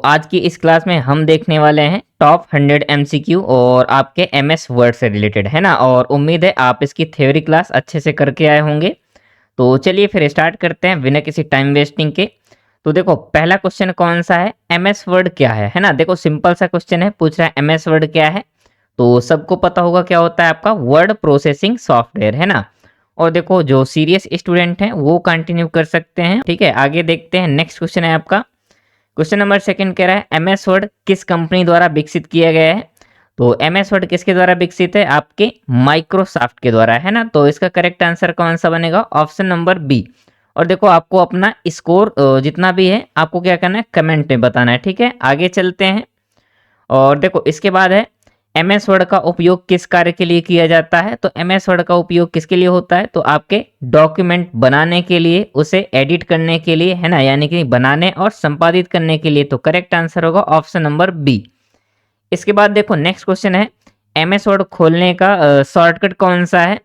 आज की इस क्लास में हम देखने वाले हैं टॉप 100 एमसीक्यू और आपके एमएस वर्ड से रिलेटेड, है ना। और उम्मीद है आप इसकी थ्योरी क्लास अच्छे से करके आए होंगे। तो चलिए फिर स्टार्ट करते हैं बिना किसी टाइम वेस्टिंग के। तो देखो पहला क्वेश्चन कौन सा है, एमएस वर्ड क्या है ना। देखो सिंपल सा क्वेश्चन है, पूछ रहा है एमएस वर्ड क्या है। तो सबको पता होगा क्या होता है आपका वर्ड प्रोसेसिंग सॉफ्टवेयर, है ना। और देखो जो सीरियस स्टूडेंट हैं वो कंटिन्यू कर सकते हैं, ठीक है। आगे देखते हैं, नेक्स्ट क्वेश्चन है आपका। क्वेश्चन नंबर सेकंड कह रहा है एमएस वर्ड किस कंपनी द्वारा विकसित किया गया है। तो एमएस वर्ड किसके द्वारा विकसित है, आपके माइक्रोसॉफ्ट के द्वारा, है ना। तो इसका करेक्ट आंसर कौन सा बनेगा, ऑप्शन नंबर बी। और देखो आपको अपना स्कोर जितना भी है आपको क्या करना है, कमेंट में बताना है, ठीक है। आगे चलते हैं और देखो इसके बाद है एमएस वर्ड का उपयोग किस कार्य के लिए किया जाता है। तो एमएस वर्ड का उपयोग किसके लिए होता है, तो आपके डॉक्यूमेंट बनाने के लिए, उसे एडिट करने के लिए, है ना, यानी कि बनाने और संपादित करने के लिए। तो करेक्ट आंसर होगा ऑप्शन नंबर बी। इसके बाद देखो नेक्स्ट क्वेश्चन है एमएस वर्ड खोलने का शॉर्टकट कौन सा है।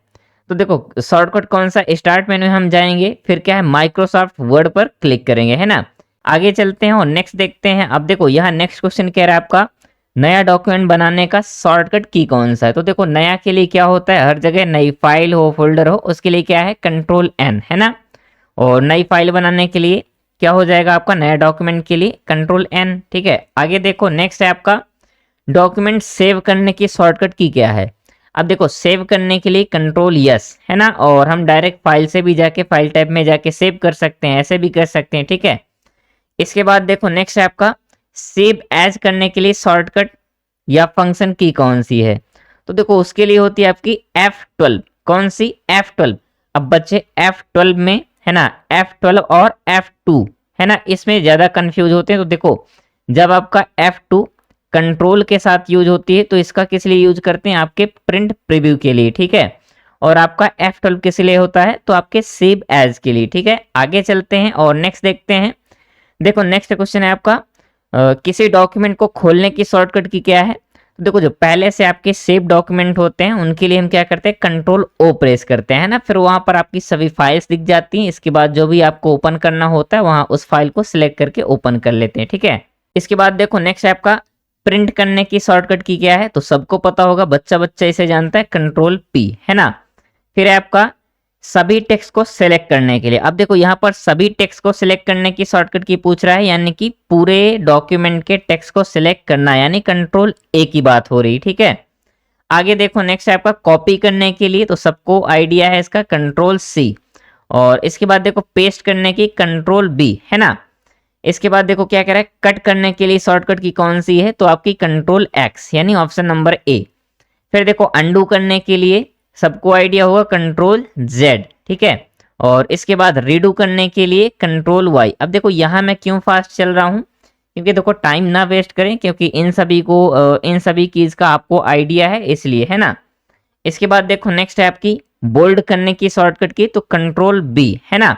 तो देखो शॉर्टकट कौन सा, स्टार्ट मेन्यू में हम जाएंगे, फिर क्या है माइक्रोसॉफ्ट वर्ड पर क्लिक करेंगे, है ना। आगे चलते हैं और नेक्स्ट देखते हैं। अब देखो यहाँ नेक्स्ट क्वेश्चन कह रहा है आपका नया डॉक्यूमेंट बनाने का शॉर्टकट की कौन सा है। तो देखो नया के लिए क्या होता है, हर जगह नई फाइल हो, फोल्डर हो, उसके लिए क्या है कंट्रोल एन, है ना। और नई फाइल बनाने के लिए क्या हो जाएगा आपका, नया डॉक्यूमेंट के लिए कंट्रोल एन, ठीक है। आगे देखो नेक्स्ट है आपका डॉक्यूमेंट सेव करने की शॉर्टकट की क्या है। अब देखो सेव करने के लिए कंट्रोल यस, है ना। और हम डायरेक्ट फाइल से भी जाके फाइल टाइप में जाके सेव कर सकते हैं, ऐसे भी कर सकते हैं, ठीक है। इसके बाद देखो नेक्स्ट है आपका सेव एज करने के लिए शॉर्टकट या फंक्शन की कौन सी है। तो देखो उसके लिए होती है आपकी F12। कौन सी, F12। अब बच्चे F12 में, है ना, F12 और F2, है ना, इसमें ज्यादा कंफ्यूज होते हैं। तो देखो जब आपका F2 कंट्रोल के साथ यूज होती है तो इसका किस लिए यूज करते हैं, आपके प्रिंट प्रीव्यू के लिए, ठीक है। और आपका F12 किस लिए होता है, तो आपके सेव एज के लिए, ठीक है। आगे चलते हैं और नेक्स्ट देखते हैं। देखो नेक्स्ट क्वेश्चन है आपका किसी डॉक्यूमेंट को खोलने की शॉर्टकट की क्या है। तो देखो जो पहले से आपके सेव डॉक्यूमेंट होते हैं उनके लिए हम क्या करते हैं, कंट्रोल ओ प्रेस करते हैं ना, फिर वहां पर आपकी सभी फाइल्स दिख जाती हैं। इसके बाद जो भी आपको ओपन करना होता है वहां उस फाइल को सिलेक्ट करके ओपन कर लेते हैं, ठीक है। इसके बाद देखो नेक्स्ट आपका प्रिंट करने की शॉर्टकट की क्या है। तो सबको पता होगा, बच्चा बच्चा इसे जानता है, कंट्रोल पी, है ना। फिर आपका सभी टेक्स्ट को सिलेक्ट करने के लिए, अब देखो यहाँ पर सभी टेक्स्ट को सिलेक्ट करने की शॉर्टकट की पूछ रहा है, यानी कि पूरे डॉक्यूमेंट के टेक्स्ट को सिलेक्ट करना, यानी कंट्रोल ए की बात हो रही, ठीक है। आगे देखो नेक्स्ट है आपका कॉपी करने के लिए, तो सबको आइडिया है इसका, कंट्रोल सी। और इसके बाद देखो पेस्ट करने की कंट्रोल बी, है ना। इसके बाद देखो क्या कह रहा है कट करने के लिए शॉर्टकट की कौन सी है, तो आपकी कंट्रोल एक्स, यानी ऑप्शन नंबर ए। फिर देखो अंडू करने के लिए सबको आइडिया होगा, कंट्रोल जेड, ठीक है। और इसके बाद रीडू करने के लिए कंट्रोल वाई। अब देखो यहाँ मैं क्यों फास्ट चल रहा हूँ, क्योंकि देखो टाइम ना वेस्ट करें, क्योंकि इन सभी कीज का आपको आइडिया है इसलिए, है ना। इसके बाद देखो नेक्स्ट है आपकी बोल्ड करने की शॉर्टकट की, तो कंट्रोल बी, है ना।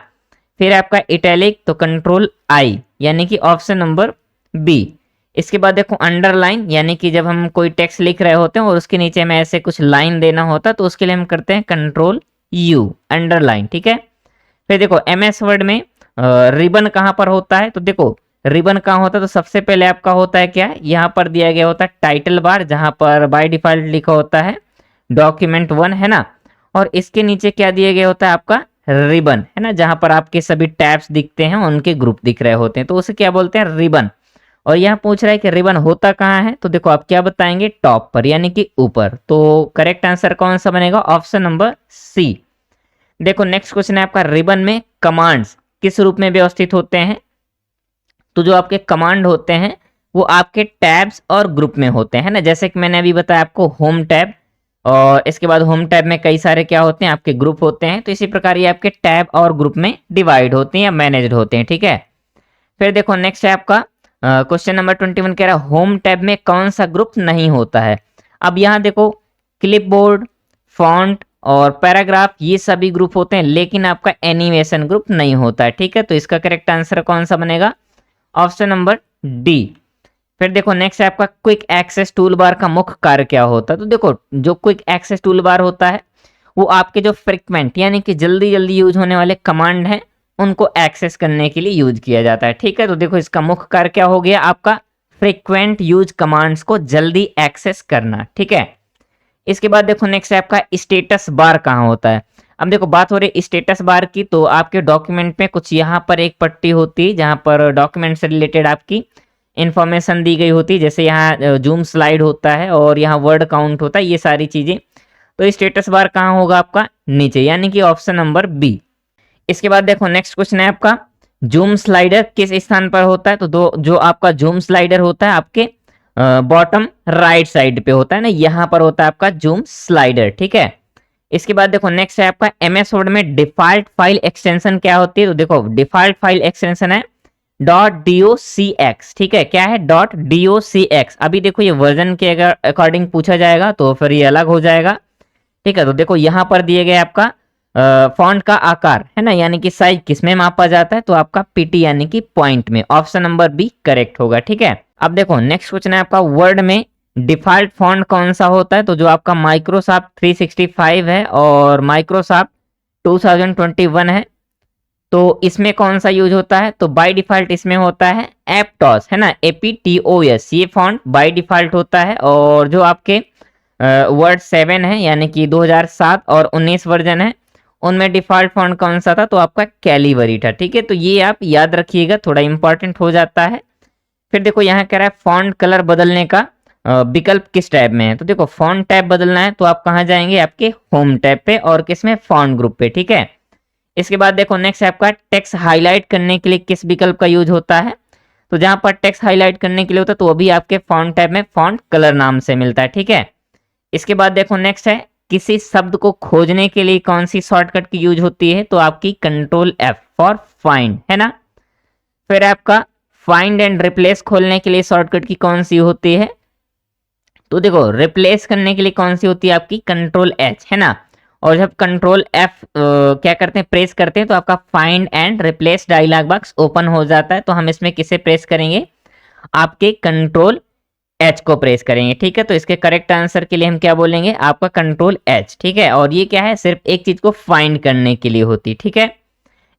फिर आपका इटैलिक, तो कंट्रोल आई, यानी कि ऑप्शन नंबर बी। इसके बाद देखो अंडरलाइन, यानी कि जब हम कोई टेक्स्ट लिख रहे होते हैं और उसके नीचे में ऐसे कुछ लाइन देना होता है तो उसके लिए हम करते हैं कंट्रोल यू, अंडरलाइन, ठीक है। फिर देखो एमएस वर्ड में रिबन कहाँ पर होता है। तो देखो रिबन कहाँ होता है, तो सबसे पहले आपका होता है क्या, यहाँ पर दिया गया होता है टाइटल बार, जहां पर बाय डिफॉल्ट लिखा होता है डॉक्यूमेंट 1, है ना। और इसके नीचे क्या दिया गया होता है आपका रिबन, है ना, जहां पर आपके सभी टैब्स दिखते हैं, उनके ग्रुप दिख रहे होते हैं, तो उसे क्या बोलते हैं, रिबन। और यहाँ पूछ रहा है कि रिबन होता कहाँ है, तो देखो आप क्या बताएंगे, टॉप पर, यानी कि ऊपर। तो करेक्ट आंसर कौन सा बनेगा, ऑप्शन नंबर सी। देखो नेक्स्ट क्वेश्चन है आपका रिबन में कमांड्स किस रूप में व्यवस्थित होते हैं। तो जो आपके कमांड होते हैं वो आपके टैब्स और ग्रुप में होते हैं ना, जैसे कि मैंने अभी बताया आपको होम टैब, और इसके बाद होम टैब में कई सारे क्या होते हैं, आपके ग्रुप होते हैं। तो इसी प्रकार ये आपके टैब और ग्रुप में डिवाइड होते हैं या मैनेज्ड होते हैं, ठीक है। फिर देखो नेक्स्ट है आपका क्वेश्चन नंबर 21 कह रहा है होम टैब में कौन सा ग्रुप नहीं होता है। अब यहाँ देखो क्लिपबोर्ड, फॉन्ट और पैराग्राफ ये सभी ग्रुप होते हैं, लेकिन आपका एनिमेशन ग्रुप नहीं होता है, ठीक है। तो इसका करेक्ट आंसर कौन सा बनेगा, ऑप्शन नंबर डी। फिर देखो नेक्स्ट है आपका क्विक एक्सेस टूल बार का मुख्य कार्य क्या होता है। तो देखो जो क्विक एक्सेस टूल बार होता है वो आपके जो फ्रिक्वेंट, यानी कि जल्दी जल्दी यूज होने वाले कमांड हैं उनको एक्सेस करने के लिए यूज किया जाता है, ठीक है। तो देखो इसका मुख्य कार्य क्या हो गया, आपका फ्रीक्वेंट यूज कमांड्स को जल्दी एक्सेस करना, ठीक है। इसके बाद देखो नेक्स्ट है आपका स्टेटस बार कहाँ होता है। अब देखो बात हो रही है स्टेटस बार की, तो आपके डॉक्यूमेंट में कुछ यहाँ पर एक पट्टी होती है जहाँ पर डॉक्यूमेंट से रिलेटेड आपकी इंफॉर्मेशन दी गई होती है, जैसे यहाँ जूम स्लाइड होता है और यहाँ वर्ड काउंट होता है, ये सारी चीजें। तो स्टेटस बार कहाँ होगा आपका, नीचे, यानी कि ऑप्शन नंबर बी। इसके बाद देखो नेक्स्ट क्वेश्चन है आपका, जूम स्लाइडर किस स्थान पर होता है। तो जो आपका जूम स्लाइडर होता है आपके बॉटम राइट साइड पे होता है ना, यहाँ पर होता है आपका जूम स्लाइडर, ठीक है। इसके बाद देखो नेक्स्ट है आपका, एमएस वर्ड में डिफॉल्ट फाइल एक्सटेंशन क्या होती है। तो देखो डिफॉल्ट फाइल एक्सटेंशन है .docx, ठीक है। क्या है, .docx। अभी देखो ये वर्जन के अगर अकॉर्डिंग पूछा जाएगा तो फिर ये अलग हो जाएगा, ठीक है। तो देखो यहाँ पर दिए गए आपका फॉन्ट का आकार है ना, यानी कि साइज किस में मापा जाता है, तो आपका पीटी यानी कि पॉइंट में। ऑप्शन नंबर बी करेक्ट होगा, ठीक है। अब देखो नेक्स्ट क्वेश्चन है आपका, वर्ड में डिफॉल्ट फॉन्ट कौन सा होता है। तो जो आपका माइक्रोसॉफ्ट 365 है और माइक्रोसॉफ्ट 2021 है, तो इसमें कौन सा यूज होता है। तो बाय डिफॉल्ट इसमें होता है एप्टॉस, है ना, APTOS, ये फॉन्ट बाय डिफॉल्ट होता है। और जो आपके वर्ड 7 है यानी कि 2007 और 19 वर्जन है, उनमें डिफॉल्ट फॉन्ट कौन सा था, तो आपका कैलिबरी था, ठीक है। तो ये आप याद रखिएगा, थोड़ा इंपॉर्टेंट हो जाता है। फिर देखो यहाँ कह रहा है फॉन्ट कलर बदलने का विकल्प किस टैब में है। तो देखो फॉन्ट टैब बदलना है तो आप कहाँ जाएंगे, आपके होम टैब पे, और किसमें, फॉन्ट ग्रुप पे, ठीक है। इसके बाद देखो नेक्स्ट है आपका, टेक्स्ट हाईलाइट करने के लिए किस विकल्प का यूज होता है। तो जहां पर टेक्स्ट हाईलाइट करने के लिए होता है तो वो भी आपके फॉन्ट टैब में फॉन्ट कलर नाम से मिलता है, ठीक है। इसके बाद देखो नेक्स्ट है, किसी शब्द को खोजने के लिए कौन सी शॉर्टकट की यूज होती है। तो आपकी Ctrl+F फॉर फाइंड, है ना। फिर आपका फाइंड एंड रिप्लेस खोलने के लिए शॉर्टकट की कौन सी होती है। तो देखो रिप्लेस करने के लिए कौन सी होती है, आपकी Ctrl+H, है ना। और जब Ctrl+F क्या करते हैं, प्रेस करते हैं, तो आपका find and replace dialog box open हो जाता है। तो हम इसमें किसे प्रेस करेंगे, आपके Ctrl+H को प्रेस करेंगे, ठीक है। तो इसके करेक्ट आंसर के लिए हम क्या बोलेंगे, आपका Ctrl+H, ठीक है। और ये क्या है, सिर्फ एक चीज को फाइंड करने के लिए होती, ठीक है।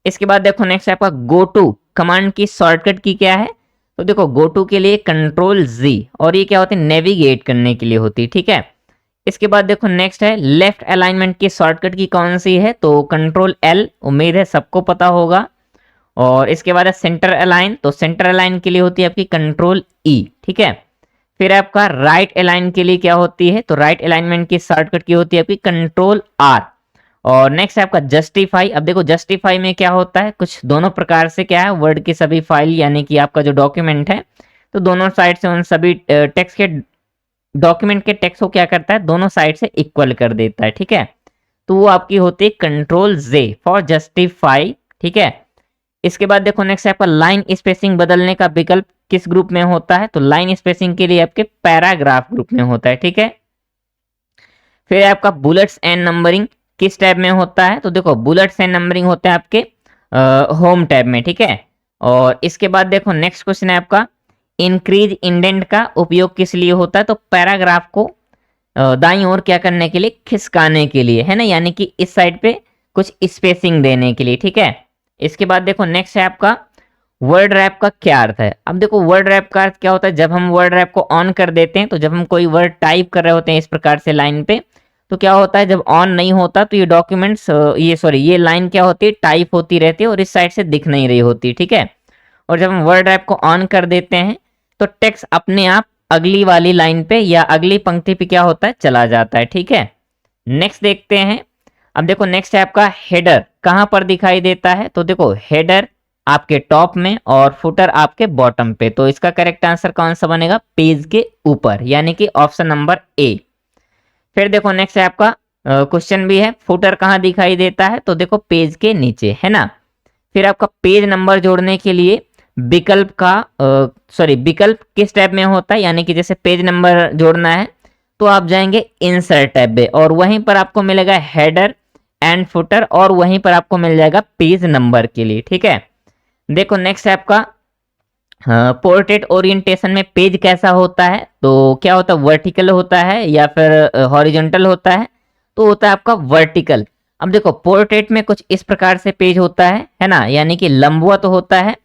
इसके बाद देखो नेक्स्ट आपका, गो टू कमांड की शॉर्टकट की क्या है। तो देखो गो टू के लिए Ctrl+Z, और ये क्या होती है, नेविगेट करने के लिए होती, ठीक है। इसके बाद देखो नेक्स्ट है, लेफ्ट अलाइनमेंट की शॉर्टकट की कौन सी है। तो Ctrl+L, उम्मीद है सबको पता होगा। और इसके बाद है सेंटर अलाइन, तो सेंटर अलाइन के लिए होती है आपकी Ctrl+E, ठीक है। फिर आपका राइट अलाइन के लिए क्या होती है, तो राइट अलाइनमेंट की शॉर्टकट की होती है आपकी Ctrl+R। और नेक्स्ट है आपका जस्टिफाई। अब देखो जस्टिफाई में क्या होता है, कुछ दोनों प्रकार से क्या है, वर्ड की सभी फाइल यानी कि आपका जो डॉक्यूमेंट है, तो दोनों साइड से उन सभी टेक्स्ट के, डॉक्यूमेंट के टेक्स्ट को क्या करता है, दोनों साइड से इक्वल कर देता है, ठीक है। तो वो आपकी होती है Ctrl+J फॉर जस्टिफाई, ठीक है। इसके बाद देखो नेक्स्ट आपका, लाइन स्पेसिंग बदलने का विकल्प किस ग्रुप में होता है। तो लाइन स्पेसिंग के लिए आपके पैराग्राफ ग्रुप में होता है, ठीक है। फिर आपका बुलेट्स एंड नंबरिंग किस टैब में होता है। तो देखो बुलेट्स एंड नंबरिंग होता है आपके होम टैब में, ठीक है। और इसके बाद देखो नेक्स्ट क्वेश्चन है आपका, इंक्रीज इंडेंट का उपयोग किस लिए होता है। तो पैराग्राफ को दाईं ओर क्या करने के लिए, खिसकाने के लिए, है ना, यानी कि इस साइड पे कुछ स्पेसिंग देने के लिए, ठीक है। इसके बाद देखो नेक्स्ट है आपका, वर्ड रैप का क्या अर्थ है। अब देखो वर्ड रैप का अर्थ क्या होता है, जब हम वर्ड रैप को ऑन कर देते हैं, तो जब हम कोई वर्ड टाइप कर रहे होते हैं इस प्रकार से लाइन पे, तो क्या होता है, जब ऑन नहीं होता तो ये डॉक्यूमेंट्स, ये लाइन क्या होती है, टाइप होती रहती है और इस साइड से दिख नहीं रही होती, ठीक है। और जब हम वर्ड रैप को ऑन कर देते हैं तो टेक्स्ट अपने आप अगली वाली लाइन पे या अगली पंक्ति पे क्या होता है, चला जाता है, ठीक है। नेक्स्ट देखते हैं। अब देखो नेक्स्ट है आपका, हेडर कहां पर दिखाई देता है। तो देखो हेडर आपके टॉप में और फुटर आपके बॉटम पे। तो इसका करेक्ट आंसर कौन सा बनेगा, पेज के ऊपर, यानी कि ऑप्शन नंबर ए। फिर देखो नेक्स्ट है आपका, क्वेश्चन भी है, फुटर कहां दिखाई देता है। तो देखो पेज के नीचे, है ना। फिर आपका पेज नंबर जोड़ने के लिए विकल्प किस टैब में होता है, यानी कि जैसे पेज नंबर जोड़ना है तो आप जाएंगे इंसर्ट टैब पे, और वहीं पर आपको मिलेगा हेडर एंड फुटर, और वहीं पर आपको मिल जाएगा पेज नंबर के लिए, ठीक है। देखो नेक्स्ट है आपका, पोर्ट्रेट ओरिएंटेशन में पेज कैसा होता है। तो क्या होता है, वर्टिकल होता है या फिर हॉरिजॉन्टल होता है। तो होता है आपका वर्टिकल। अब देखो पोर्ट्रेट में कुछ इस प्रकार से पेज होता है ना, यानी कि लंबवत होता है,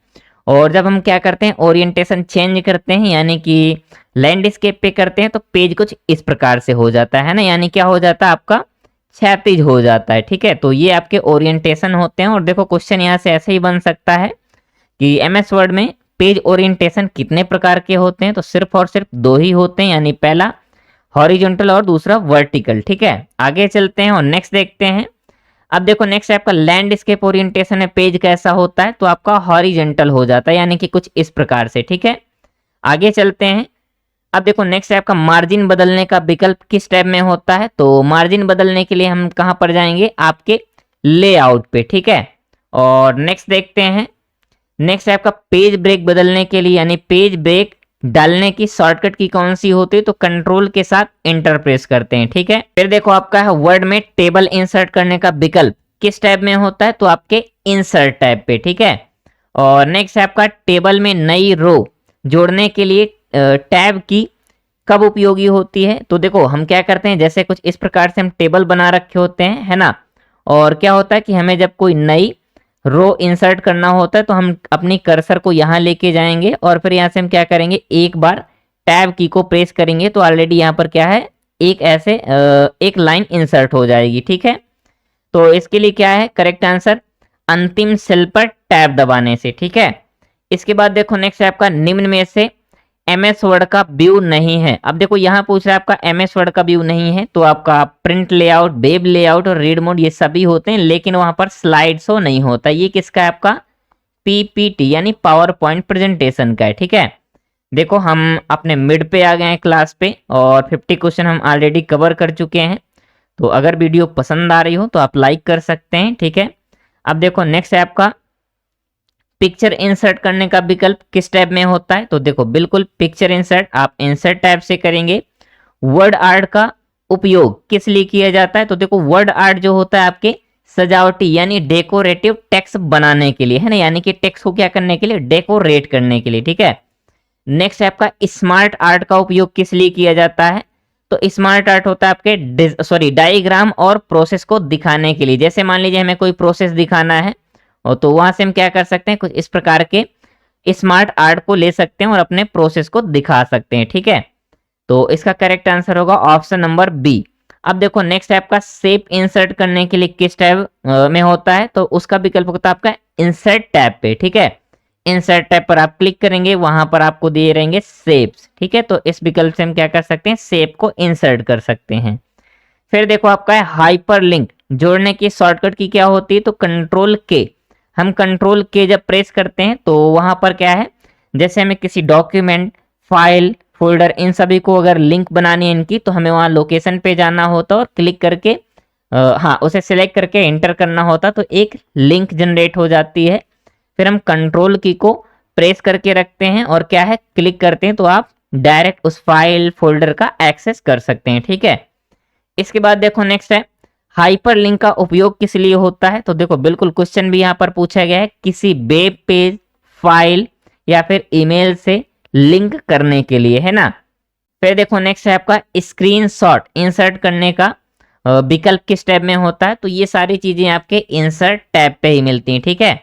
और जब हम क्या करते हैं ओरिएंटेशन चेंज करते हैं यानी कि लैंडस्केप पे करते हैं तो पेज कुछ इस प्रकार से हो जाता है ना, यानी क्या हो जाता है आपका क्षैतिज हो जाता है। ठीक है, तो ये आपके ओरिएंटेशन होते हैं। और देखो क्वेश्चन यहाँ से ऐसे ही बन सकता है कि एमएस वर्ड में पेज ओरिएंटेशन कितने प्रकार के होते हैं, तो सिर्फ और सिर्फ दो ही होते हैं, यानी पहला हॉरिजॉन्टल और दूसरा वर्टिकल। ठीक है, आगे चलते हैं और नेक्स्ट देखते हैं। अब देखो नेक्स्ट आपका लैंडस्केप ओरिएंटेशन में पेज कैसा होता है, तो आपका हॉरिजॉन्टल हो जाता है यानी कि कुछ इस प्रकार से। ठीक है, आगे चलते हैं। अब देखो नेक्स्ट आपका मार्जिन बदलने का विकल्प किस टैब में होता है, तो मार्जिन बदलने के लिए हम कहां पर जाएंगे, आपके लेआउट पे। ठीक है, और नेक्स्ट देखते हैं। नेक्स्ट आपका पेज ब्रेक बदलने के लिए यानी पेज ब्रेक डालने की शॉर्टकट की कौन सी होती है, तो कंट्रोल के साथ एंटर प्रेस करते हैं। ठीक है, फिर देखो आपका है वर्ड में टेबल इंसर्ट करने का विकल्प किस टैब में होता है, तो आपके इंसर्ट टैब पे। ठीक है, और नेक्स्ट आपका टेबल में नई रो जोड़ने के लिए टैब की कब उपयोगी होती है, तो देखो हम क्या करते हैं जैसे कुछ इस प्रकार से हम टेबल बना रखे होते हैं, है ना, और क्या होता है कि हमें जब कोई नई रो इंसर्ट करना होता है तो हम अपनी कर्सर को यहाँ लेके जाएंगे और फिर यहाँ से हम क्या करेंगे, एक बार टैब की को प्रेस करेंगे तो ऑलरेडी यहाँ पर क्या है, एक ऐसे एक लाइन इंसर्ट हो जाएगी। ठीक है, तो इसके लिए क्या है करेक्ट आंसर, अंतिम सेल पर टैब दबाने से। ठीक है, इसके बाद देखो नेक्स्ट आपका निम्न में से एमएस वर्ड का व्यू नहीं है। अब देखो यहाँ पूछ रहा है आपका एमएस वर्ड का व्यू नहीं है, तो आपका प्रिंट लेआउट, वेब लेआउट और रीड मोड ये सभी होते हैं, लेकिन वहां पर स्लाइड शो नहीं होता। ये किसका है, आपका पीपीटी यानी पावर पॉइंट प्रेजेंटेशन का है। ठीक है, देखो हम अपने मिड पे आ गए हैं क्लास पे और 50 क्वेश्चन हम ऑलरेडी कवर कर चुके हैं। तो अगर वीडियो पसंद आ रही हो तो आप लाइक कर सकते हैं। ठीक है, अब देखो नेक्स्ट है आपका पिक्चर इंसर्ट करने का विकल्प किस टैब में होता है, तो देखो बिल्कुल पिक्चर इंसर्ट आप इंसर्ट टैब से करेंगे। वर्ड आर्ट का उपयोग किस लिए किया जाता है, तो देखो वर्ड आर्ट जो होता है आपके सजावटी यानी डेकोरेटिव टेक्स्ट बनाने के लिए, है ना, यानी कि टेक्स्ट को क्या करने के लिए, डेकोरेट करने के लिए। ठीक है, नेक्स्ट आपका स्मार्ट आर्ट का उपयोग किस लिए किया जाता है, तो स्मार्ट आर्ट होता है आपके डायग्राम और प्रोसेस को दिखाने के लिए। जैसे मान लीजिए हमें कोई प्रोसेस दिखाना है और तो वहां से हम क्या कर सकते हैं, कुछ इस प्रकार के स्मार्ट आर्ट को ले सकते हैं और अपने प्रोसेस को दिखा सकते हैं। ठीक है, तो इसका करेक्ट आंसर होगा ऑप्शन नंबर बी। अब देखो नेक्स्ट आपका शेप इंसर्ट करने के लिए किस टैब में होता है, तो उसका विकल्प होता है आपका इंसर्ट टैब पे। ठीक है, इंसर्ट टैब पर आप क्लिक करेंगे, वहां पर आपको दिए रहेंगे शेप्स। ठीक है, तो इस विकल्प से हम क्या कर सकते हैं, शेप को इंसर्ट कर सकते हैं। फिर देखो आपका है हाइपर लिंक जोड़ने की शॉर्टकट की क्या होती है, तो कंट्रोल के। हम कंट्रोल के जब प्रेस करते हैं तो वहां पर क्या है, जैसे हमें किसी डॉक्यूमेंट, फाइल, फोल्डर इन सभी को अगर लिंक बनानी है इनकी, तो हमें वहां लोकेशन पे जाना होता और क्लिक करके हाँ उसे सिलेक्ट करके एंटर करना होता, तो एक लिंक जनरेट हो जाती है। फिर हम कंट्रोल की को प्रेस करके रखते हैं और क्या है क्लिक करते हैं तो आप डायरेक्ट उस फाइल फोल्डर का एक्सेस कर सकते हैं। ठीक है, इसके बाद देखो नेक्स्ट है हाइपर लिंक का उपयोग किस लिए होता है, तो देखो बिल्कुल क्वेश्चन भी यहाँ पर पूछा गया है, किसी वेब पेज, फाइल या फिर ईमेल से लिंक करने के लिए, है ना। फिर देखो नेक्स्ट है आपका स्क्रीनशॉट इंसर्ट करने का विकल्प किस टैब में होता है, तो ये सारी चीजें आपके इंसर्ट टैब पे ही मिलती हैं। ठीक है,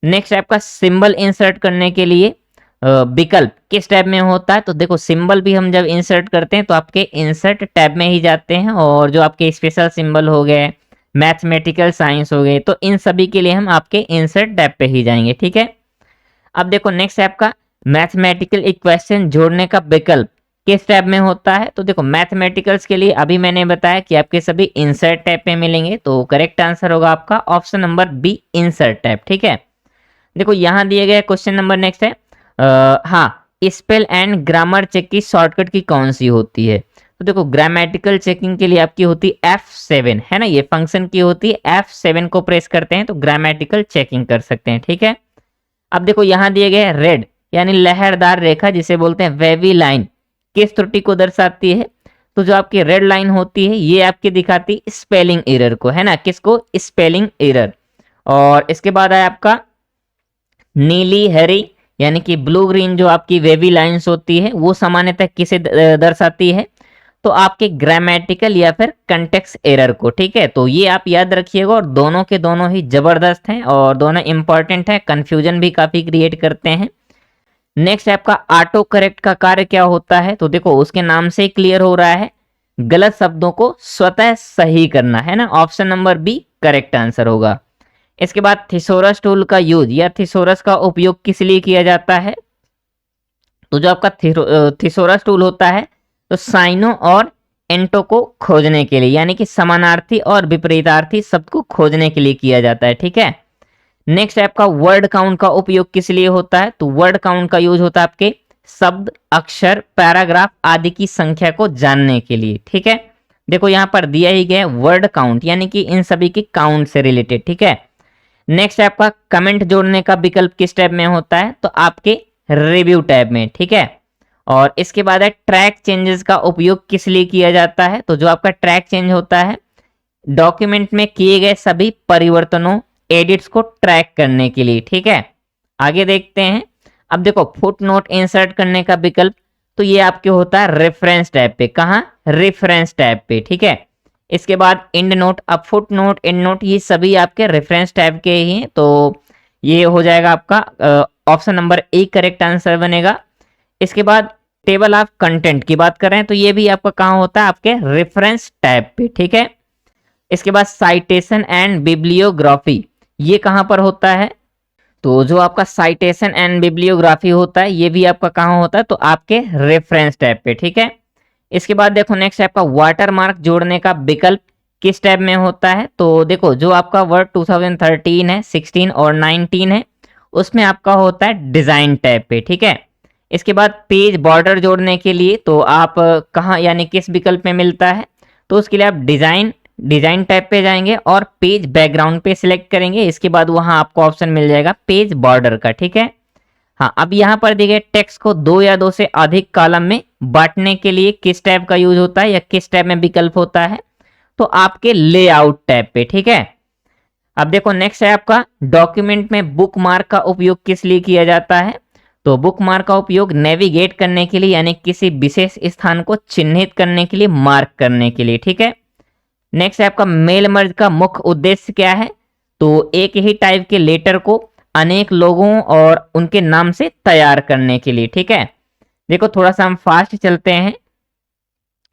नेक्स्ट आपका सिंबल इंसर्ट करने के लिए विकल्प किस टैब में होता है, तो देखो सिंबल भी हम जब इंसर्ट करते हैं तो आपके इंसर्ट टैब में ही जाते हैं, और जो आपके स्पेशल सिंबल हो गए, मैथमेटिकल साइंस हो गए, तो इन सभी के लिए हम आपके इंसर्ट टैब पे ही जाएंगे। ठीक है, अब देखो नेक्स्ट है आपका मैथमेटिकल इक्वेशन जोड़ने का विकल्प किस टैब में होता है, तो देखो मैथमेटिकल्स के लिए अभी मैंने बताया कि आपके सभी इंसर्ट टैब पे मिलेंगे, तो करेक्ट आंसर होगा आपका option number B insert tab. ठीक है, देखो यहाँ दिए गए क्वेश्चन नंबर नेक्स्ट है हाँ स्पेल एंड ग्रामर चेक की शॉर्टकट की कौन सी होती है, तो देखो ग्रामेटिकल चेकिंग के लिए आपकी होती है F7, है ना, ये फंक्शन की होती है। F7 को प्रेस करते हैं तो ग्रामेटिकल चेकिंग कर सकते हैं। ठीक है, अब देखो यहाँ दिए गए रेड यानी लहरदार रेखा जिसे बोलते हैं वेवी लाइन किस त्रुटि को दर्शाती है, तो जो आपकी रेड लाइन होती है ये आपकी दिखाती स्पेलिंग एरर को, है ना, किसको, स्पेलिंग एरर। और इसके बाद है आपका नीली हरी यानी कि ब्लू ग्रीन जो आपकी वेवी लाइंस होती है वो सामान्यतः किसे दर्शाती है, तो आपके ग्रामेटिकल या फिर कंटेक्स्ट एरर को, ठीक है। तो ये आप याद रखिएगा, और दोनों के दोनों ही जबरदस्त हैं और दोनों इंपॉर्टेंट हैं, कंफ्यूजन भी काफी क्रिएट करते हैं। नेक्स्ट आपका ऑटो करेक्ट का कार्य क्या होता है, तो देखो उसके नाम से ही क्लियर हो रहा है, गलत शब्दों को स्वतः सही करना, है ना। Option number B correct answer होगा। इसके बाद थिसोरस टूल का यूज या थिसोरस का उपयोग किस लिए किया जाता है, तो जो आपका थिसोरस टूल होता है तो साइनो और एंटो को खोजने के लिए, यानी कि समानार्थी और विपरीतार्थी शब्द को खोजने के लिए किया जाता है, ठीक है। नेक्स्ट आपका वर्ड काउंट का उपयोग किस लिए होता है, तो वर्ड काउंट का यूज होता है आपके शब्द, अक्षर, पैराग्राफ आदि की संख्या को जानने के लिए, ठीक है। देखो यहां पर दिया ही गया वर्ड काउंट, यानी कि इन सभी की काउंट से रिलेटेड, ठीक है। नेक्स्ट आपका कमेंट जोड़ने का विकल्प किस टैब में होता है, तो आपके रिव्यू टैब में, ठीक है। और इसके बाद है ट्रैक चेंजेस का उपयोग किस लिए किया जाता है, तो जो आपका ट्रैक चेंज होता है डॉक्यूमेंट में किए गए सभी परिवर्तनों, एडिट्स को ट्रैक करने के लिए, ठीक है। आगे देखते हैं। अब देखो फुट नोट इंसर्ट करने का विकल्प, तो ये आपके होता है रेफरेंस टैब पे, कहाँ, रेफरेंस टैब पे, ठीक है। इसके बाद इंड नोट, अब फुट नोट, इंड नोट ये सभी आपके रेफरेंस टैब के ही हैं, तो ये हो जाएगा आपका option number A correct answer बनेगा। इसके बाद टेबल ऑफ कंटेंट की बात करें तो ये भी आपका कहाँ होता है, आपके रेफरेंस टैब पे, ठीक है। इसके बाद साइटेशन एंड बिब्लियोग्राफी, ये कहां पर होता है, तो जो आपका साइटेशन एंड बिब्लियोग्राफी होता है ये भी आपका कहां होता है, तो आपके रेफरेंस टैब पे, ठीक है। इसके बाद देखो नेक्स्ट आपका वाटरमार्क जोड़ने का विकल्प किस टैब में होता है, तो देखो जो आपका वर्ड 2013 है, 16 और 19 है, उसमें आपका होता है डिजाइन टैब पे, ठीक है। इसके बाद पेज बॉर्डर जोड़ने के लिए तो आप कहाँ यानी किस विकल्प में मिलता है, तो उसके लिए आप डिजाइन टैब पे जाएंगे और पेज बैकग्राउंड पे सिलेक्ट करेंगे। इसके बाद वहां आपको ऑप्शन मिल जाएगा पेज बॉर्डर का, ठीक है। हाँ, अब यहाँ पर दिए गए टेक्स्ट को दो या दो से अधिक कॉलम में बांटने के लिए किस टैब का यूज होता है या किस टैब में विकल्प होता है, तो आपके लेआउट टैब पे, ठीक है। अब देखो नेक्स्ट है आपका डॉक्यूमेंट में बुक मार्क का उपयोग किस लिए किया जाता है, तो बुक मार्क का उपयोग नेविगेट करने के लिए, यानी किसी विशेष स्थान को चिन्हित करने के लिए, मार्क करने के लिए, ठीक है। नेक्स्ट है आपका मेल मर्ज का मुख्य उद्देश्य क्या है, तो एक ही टाइप के लेटर को अनेक लोगों और उनके नाम से तैयार करने के लिए, ठीक है। देखो थोड़ा सा हम फास्ट चलते हैं।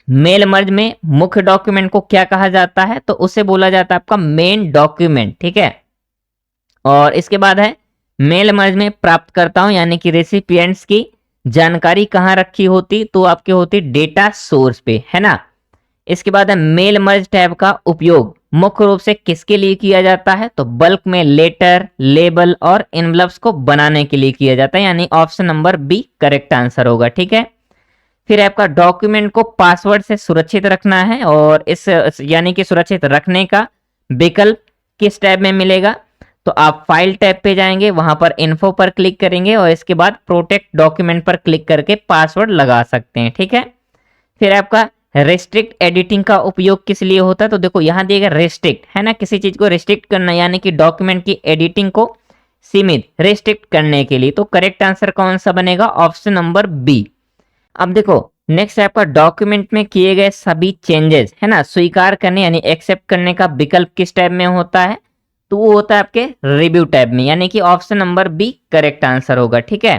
मेल मर्ज में मुख्य डॉक्यूमेंट को क्या कहा जाता है, तो उसे बोला जाता है आपका मेन डॉक्यूमेंट, ठीक है। और इसके बाद है मेल मर्ज में प्राप्तकर्ताओं यानी कि रेसिपिएंट्स की जानकारी कहाँ रखी होती, तो आपकी होती डेटा सोर्स पे, है ना। इसके बाद है मेल मर्ज टैब का उपयोग मुख्य रूप से किसके लिए किया जाता है, तो बल्क में लेटर, लेबल और एनवलप्स को बनाने के लिए किया जाता है, यानी option number B correct answer होगा, ठीक है। फिर आपका डॉक्यूमेंट को पासवर्ड से सुरक्षित रखना है, और इस यानी कि सुरक्षित रखने का विकल्प किस टैब में मिलेगा, तो आप फाइल टैब पे जाएंगे, वहां पर इन्फो पर क्लिक करेंगे और इसके बाद प्रोटेक्ट डॉक्यूमेंट पर क्लिक करके पासवर्ड लगा सकते हैं, ठीक है। फिर आपका रेस्ट्रिक्ट एडिटिंग का उपयोग किस लिए होता है, तो देखो यहां दिएगा रेस्ट्रिक्ट, है ना, किसी चीज को रेस्ट्रिक्ट करना यानी कि डॉक्यूमेंट की एडिटिंग को सीमित, रेस्ट्रिक्ट करने के लिए, तो करेक्ट आंसर कौन सा बनेगा, ऑप्शन नंबर बी। अब देखो नेक्स्ट आपका डॉक्यूमेंट में किए गए सभी चेंजेस, है ना, स्वीकार करने यानी एक्सेप्ट करने का विकल्प किस टैब में होता है, तो वो होता है आपके रिव्यू टैब में, यानी कि option number B correct answer होगा, ठीक है।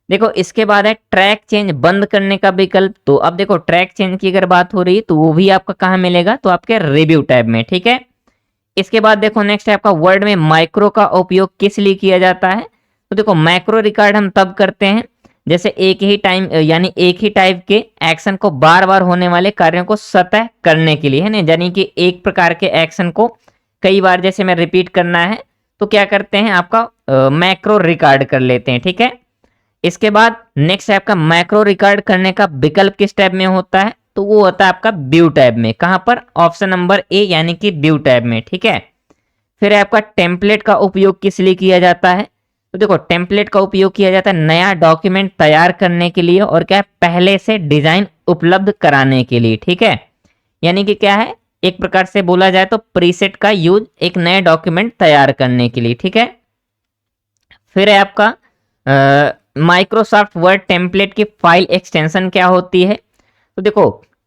देखो इसके बाद है ट्रैक चेंज बंद करने का विकल्प, तो अब देखो ट्रैक चेंज की अगर बात हो रही है तो वो भी आपका कहाँ मिलेगा, तो आपके रिव्यू टैब में, ठीक है। इसके बाद देखो नेक्स्ट है आपका वर्ड में माइक्रो का उपयोग किस लिए किया जाता है, तो देखो माइक्रो रिकॉर्ड हम तब करते हैं जैसे एक ही टाइम यानी एक ही टाइप के एक्शन को बार बार होने वाले कार्यों को सतह करने के लिए, है ना, यानी कि एक प्रकार के एक्शन को कई बार जैसे मैं रिपीट करना है तो क्या करते हैं आपका मैक्रो रिकॉर्ड कर लेते हैं, ठीक है। इसके बाद नेक्स्ट है आपका मैक्रो रिकॉर्ड करने का विकल्प किस टैब में होता है, तो वो होता है आपका व्यू टैब में, कहां पर, ऑप्शन नंबर ए यानी कि व्यू टैब में, ठीक है। फिर आपका टेम्पलेट का उपयोग किस लिए किया जाता है, तो देखो टेम्पलेट का उपयोग किया जाता है नया डॉक्यूमेंट तैयार करने के लिए और क्या है, पहले से डिजाइन उपलब्ध कराने के लिए, ठीक है। यानी कि क्या है, एक प्रकार से बोला जाए तो प्रीसेट का यूज एक नए डॉक्यूमेंट तैयार करने के लिए, ठीक है। फिर है आपका माइक्रोसॉफ्ट वर्ड टेम्पलेट की फाइल एक्सटेंशन क्या होती है, तो देखो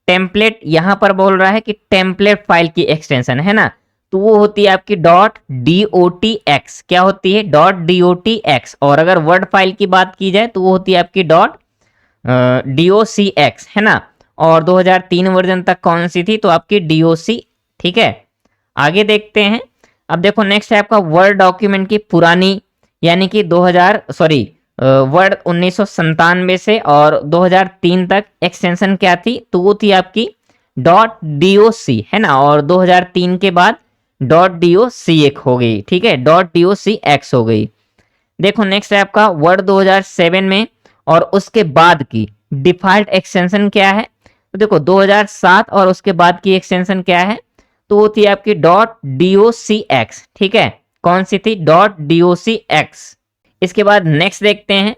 टेम्पलेट यहाँ पर बोल रहा है कि टेम्पलेट फाइल की एक्सटेंशन है ना, तो वो होती है आपकी .dotx। क्या होती है? .dotx। और अगर वर्ड फाइल की बात की जाए तो वो होती है आपकी .docx, है ना। और 2003 वर्जन तक कौन सी थी? तो आपकी doc। ठीक है, आगे देखते हैं। अब देखो नेक्स्ट है आपका वर्ड डॉक्यूमेंट की पुरानी, यानी कि 2000 सॉरी वर्ड 1997 से और 2003 तक एक्सटेंशन क्या थी? तो वो थी आपकी .doc, है ना। और 2003 के बाद .docx हो गई, ठीक है, .docx हो गई। देखो नेक्स्ट है आपका वर्ड 2007 में और उसके बाद की डिफॉल्ट एक्सटेंशन क्या है? तो देखो 2007 और उसके बाद की एक्सटेंशन क्या है? तो वो थी आपकी .docx, ठीक है। कौन सी थी? .docx। इसके बाद नेक्स्ट देखते हैं।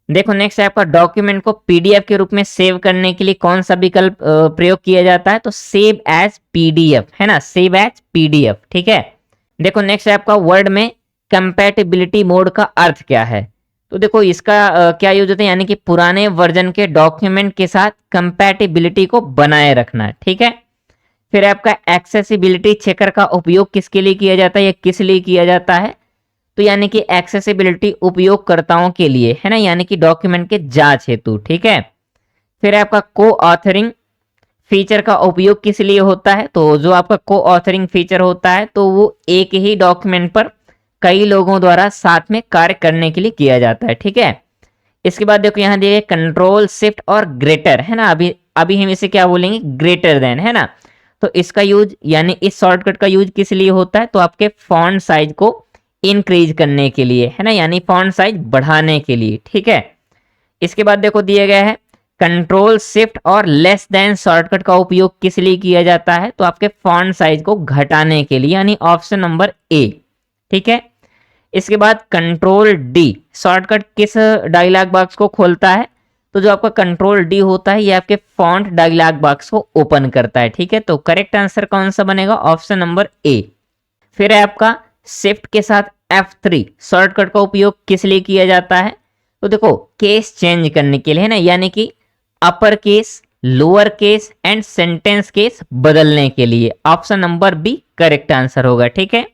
देखो नेक्स्ट है आपका डॉक्यूमेंट को पीडीएफ के रूप में सेव करने के लिए कौन सा विकल्प प्रयोग किया जाता है? तो सेव एज पीडीएफ, है ना, सेव एज पीडीएफ, ठीक है। देखो नेक्स्ट है आपका वर्ड में कंपैटिबिलिटी मोड का अर्थ क्या है? तो देखो इसका क्या यूज होता है, यानी कि पुराने वर्जन के डॉक्यूमेंट के साथ कंपैटिबिलिटी को बनाए रखना, ठीक है। फिर आपका एक्सेसिबिलिटी चेकर का उपयोग किसके लिए किया जाता है या किस लिए किया जाता है? तो यानी कि एक्सेसिबिलिटी उपयोगकर्ताओं के लिए, है ना, यानी कि डॉक्यूमेंट के जांच हेतु, ठीक है। फिर आपका को ऑथरिंग फीचर का उपयोग किस लिए होता है? तो जो आपका को ऑथरिंग फीचर होता है तो वो एक ही डॉक्यूमेंट पर कई लोगों द्वारा साथ में कार्य करने के लिए किया जाता है, ठीक है। इसके बाद देखो यहाँ दिए कंट्रोल शिफ्ट और ग्रेटर, है ना। अभी हम इसे क्या बोलेंगे? ग्रेटर देन, है ना। तो इसका यूज यानी इस शॉर्टकट का यूज किस लिए होता है? तो आपके फॉन्ट साइज को इंक्रीज करने के लिए, है ना, यानी फॉन्ट साइज बढ़ाने के लिए, ठीक है। इसके बाद देखो दिया गया है कंट्रोल शिफ्ट और लेस देन शॉर्टकट का उपयोग किस लिए किया जाता है? तो आपके फॉन्ट साइज को घटाने के लिए, यानी ऑप्शन नंबर ए, ठीक है। इसके बाद कंट्रोल डी शॉर्टकट किस डायलॉग बॉक्स को खोलता है? तो जो आपका कंट्रोल डी होता है ये आपके फॉन्ट डायलॉग बॉक्स को ओपन करता है, ठीक है। तो करेक्ट आंसर कौन सा बनेगा? Option number A. फिर है आपका शिफ्ट के साथ F3 शॉर्टकट का उपयोग किस लिए किया जाता है? तो देखो केस चेंज करने के लिए, है ना, यानी कि upper case, lower case and sentence case बदलने के लिए। Option number B correct answer होगा, ठीक है।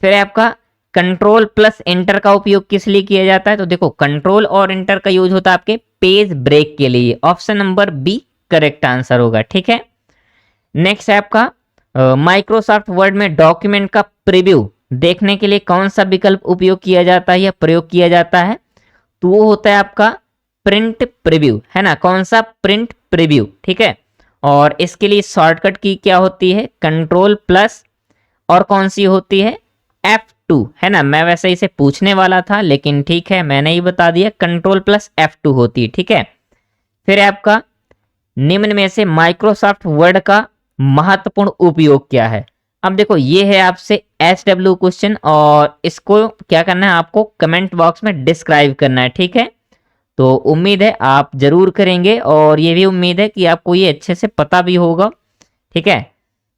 फिर है आपका कंट्रोल प्लस एंटर का उपयोग किस लिए किया जाता है? तो देखो कंट्रोल और एंटर का यूज होता है आपके पेज ब्रेक के लिए। Option number B correct answer होगा, ठीक है। नेक्स्ट है आपका माइक्रोसॉफ्ट वर्ड में डॉक्यूमेंट का प्रीव्यू देखने के लिए कौन सा विकल्प उपयोग किया जाता है या प्रयोग किया जाता है? तो वो होता है आपका प्रिंट प्रीव्यू, है ना। कौन सा? प्रिंट प्रीव्यू, ठीक है। और इसके लिए शॉर्टकट की क्या होती है? कंट्रोल प्लस और कौन सी होती है? F2, है ना। मैं वैसे इसे पूछने वाला था लेकिन ठीक है मैंने ही बता दिया, कंट्रोल प्लस F2 होती है, ठीक है। फिर आपका निम्न में से माइक्रोसॉफ्ट वर्ड का महत्वपूर्ण उपयोग क्या है? अब देखो ये है आपसे SW क्वेश्चन और इसको क्या करना है? आपको कमेंट बॉक्स में डिस्क्राइब करना है, ठीक है। तो उम्मीद है आप जरूर करेंगे और ये भी उम्मीद है कि आपको ये अच्छे से पता भी होगा, ठीक है।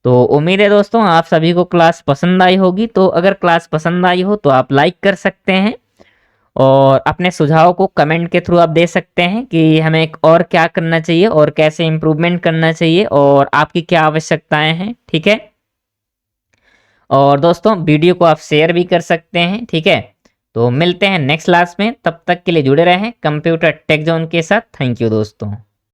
तो उम्मीद है दोस्तों आप सभी को क्लास पसंद आई होगी। तो अगर क्लास पसंद आई हो तो आप लाइक कर सकते हैं और अपने सुझाव को कमेंट के थ्रू आप दे सकते हैं कि हमें और क्या करना चाहिए और कैसे इम्प्रूवमेंट करना चाहिए और आपकी क्या आवश्यकताएं हैं, ठीक है। और दोस्तों वीडियो को आप शेयर भी कर सकते हैं, ठीक है। तो मिलते हैं नेक्स्ट क्लास में, तब तक के लिए जुड़े रहें कंप्यूटर टेक जोन के साथ। थैंक यू दोस्तों।